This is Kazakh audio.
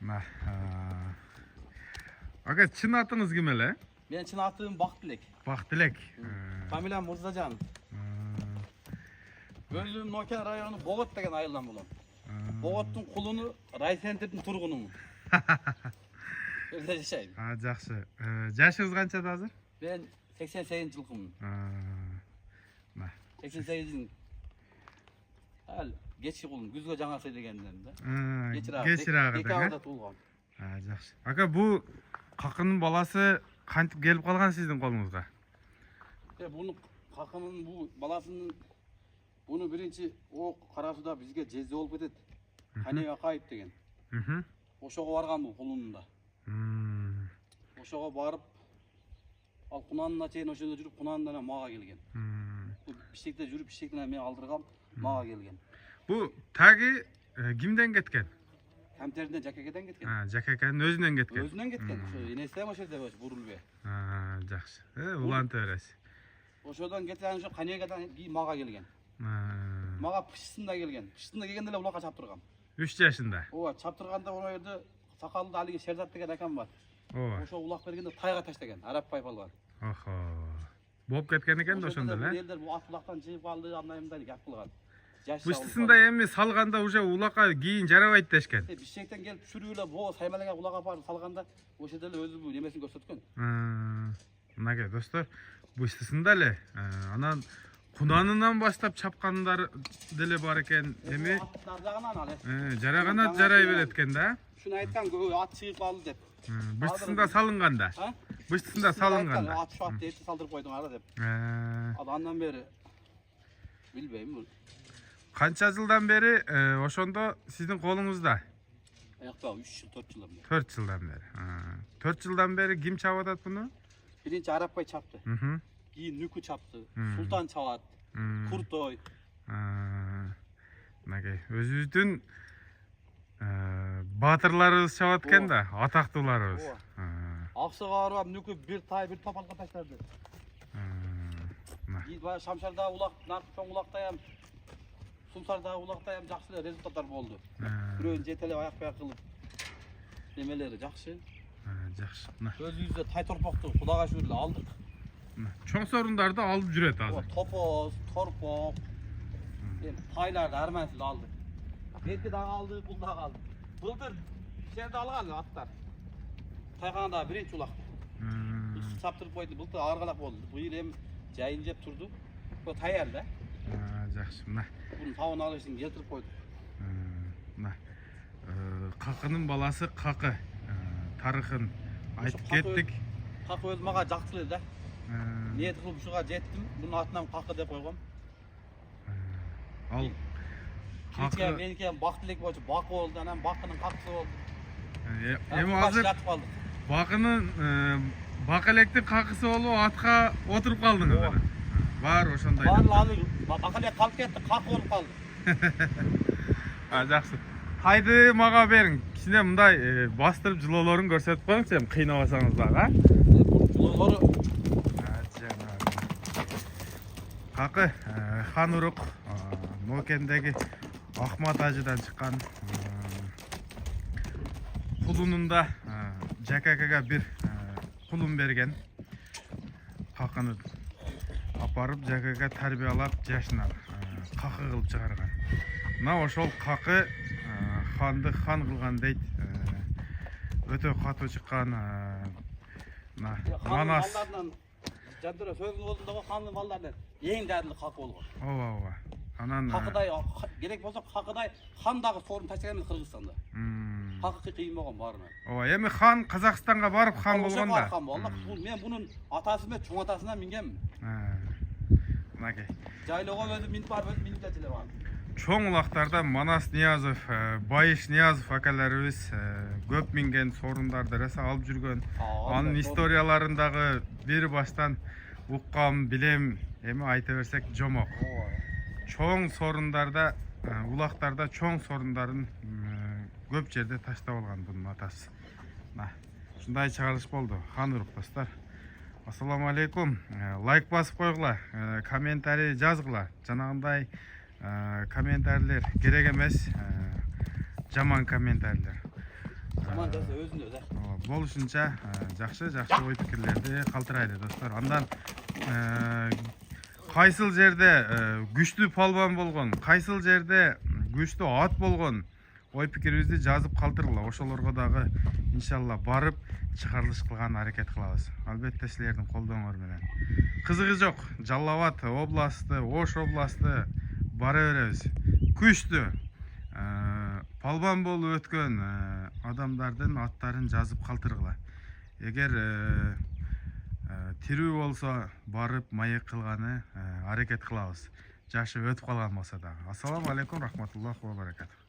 Nah, aka çın atınız kim ele? Ben çın atım Baktılek. Baktılek. Familiyam Murzacan. Özüm Noken rayonu Bogot degen ayıldan bulam. Bogottun kulunu Raycenter'in turgunumун. Öyle yaşayım. Ha, жақсы. Yaşınız kança da hazır? Ben 88 yılkımın. Nah. 88'in al geçi kulun güzgü жаңа söylегенден de. Geçir ağa Екі da. ağda туылған. Ha, жақсы. Aka bu Kakının balası kantip gelip kalgan sizin kolunuzga? Bunu Kakının bu balasının bunu birinci o Karasuda bizge jezde olup ketет. Kane Akayip деген. Ошого барган бул кулунунда. Ошого барып ал кунанына чейин ошондо жүрүп кунанынан мага келген. Бул бишекте жүрүп бишектен мен алдыргам мага келген. Bu tagi kimden ketken? Камтерден Жакекеден кеткен. Ha, Jakaka'nın özünden ketken. Өзүнөн кеткен. Ошо энеси ошо жерде бурулбе. Ha, жақсы. Ulan töresi. Ошодон кеткен ошо Канегадан кийин мага келген. Мага пышсында келген. Пышсында келгенде эле улакка чаптыргам. 3 yaşında. Ооба, чаптырганда ошо жерде сакалды алиги Шерзат деген акам бар. Ооба. Ошо улак бергенде тайга таштаган, Арапбай балган. Охо. Болып кеткен екен de ошондо эле. Элдер бул ат улактан жыйып алды, андай мындай гап кылган. Быштысында эми салганда уже улакка кийин жарабайт дешкен. Бишектен келип жүрүп эле боо саймалага улакка барып салганда ошо жерде эле өзү бул немесин көрсөткөн. Мынакей достор, быштысында эле анан кунанынан баштап чапкандар деле бар экен. Эми жараганат жарай берет экен да. Шуну айткан көбү ат чыгып калды деп. Быштысында салынганда. Быштысында салынганда. Ат шуат деп салдырып койдуң ара деп. Андан бери билбейм бул. Канча жылдан бери ошондо сиздин колуңузда? Аякта 3 жыл, 4 жылдан бери. 4 жылдан бери. 4 жылдан бери ким чабып атат буну? Биринчи Арапбай чапты. Кийин Нүкү чапты. Султан чабат. Куртой. Мынакей өзүбүздүн баатырларыбыз чабат экен да, атактууларыбыз. Аксыга барып Нүкү бир тай бир топалга таштарды. Кийин Шамшарда улак, чоң улактайам Сумсарда улактайам жакшы эле результаттар болду. Бирөөнү жетелеп аяк-баяк кылып немелери жакшы. Жакшы. Өзүбүздө тай торпокту Кудайга шүгүр эле алдык. Чоң сорундарды алып жүрөт азыр. Топоз, торпок, тайларды армансыз алдык. Берки дагы алдык, бул дагы алдык. Былтыр жерде алган аттар. Тайганда биринчи улак. Чаптырып койду, былтыр аргалак болду. Быйыл эми жайын жеп турду. Бул таяр да. Жакшы, мына. Bunun tavuğunu alır için getirip koyduk. Kakının balası Kakı. Tarıkın aytıp kettik. Kakı öz mağa jaktılır da. Niyet kılıp şuğa jettim. Bunun atından Kakı dep koygam. Al. Kakı menike Baktılek boyunca Bakı oldu, anam Bakı'nın Kakısı oldu. Emi hazır Bakı'nın Bakılek'tin Kakısı olup atka oturup kaldınız. Var ошондой. Барлыгы Bakılek kalıp ketти, Kakı olup kaldı. Жакшы. Тайды мага бериң. Кичине мындай бастырып жылоолорун көрсөтүп коюңчу, эми кыйнабасаңыз дагы, Жылоолору Какы хан урук Нокендеги Ахмат ажыдан чыккан кулунунда Жакакага бир кулун берген. Какыны апарып Жакага тарбиялап жашынан Какы кылып чыгарган. Мына ошол Какы ханды хан кылган дейт. Өтө катуу чыккан Манас. Жандыра сөзүн болдундагы хандын балдарынан эң жадылы Какы болгон. Ооба. Анан Какыдай керек болсо Какыдай хан дагы сорун таштаган эмес Кыргызстанда. Какы кыйын болгон баарына. Ооба, эми хан Казакстанга барып хан болгонда. Мен бунун атасы менен чоң атасынан мингенмин. Мынакей. Жайлоого өзү минип барып өзү минип эле бар. Чоң улактарда Манас Ниязов, Байыш Ниязов акаларыбыз көп минген сорундарды раса алып жүргөн. Анын историяларындагы бир баштан уккам, билем, эми айта берсек жомок. Чоң сорундарда, улактарда чоң сорундарын көп жерде таштап алган бунун атасы. Ушундай чыгарылыш болду. Хан урук достор. Ассаламу алейкум. Лайк басып койгула, комментарий жазгыла. Жанагындай комментарийлер керек эмес, жаман комментарийлер. Жаман жаса өзүнө да. Болушунча жакшы ой пикирлерди калтырайлы достор. Андан кайсыл жерде күчтүү палбан болгон, кайсыл жерде күчтүү ат болгон ой пикирибизди жазып калтыргыла. Ошолорго дагы иншалла барып чыгарылыш кылган аракет кылабыз. Албетте силердин колдооңор менен. Кызыгы жок, Жалал Абад областы, Ош областы бара беребиз. Күчтүү палбан болуп өткөн адамдардын аттарын жазып калтыргыла. Эгер тирүү болсо барып маек кылганы аракет кылабыз. Жашы өтүп калган болсо да. Ассаламу алейкум, рахматуллахи ва баракатух.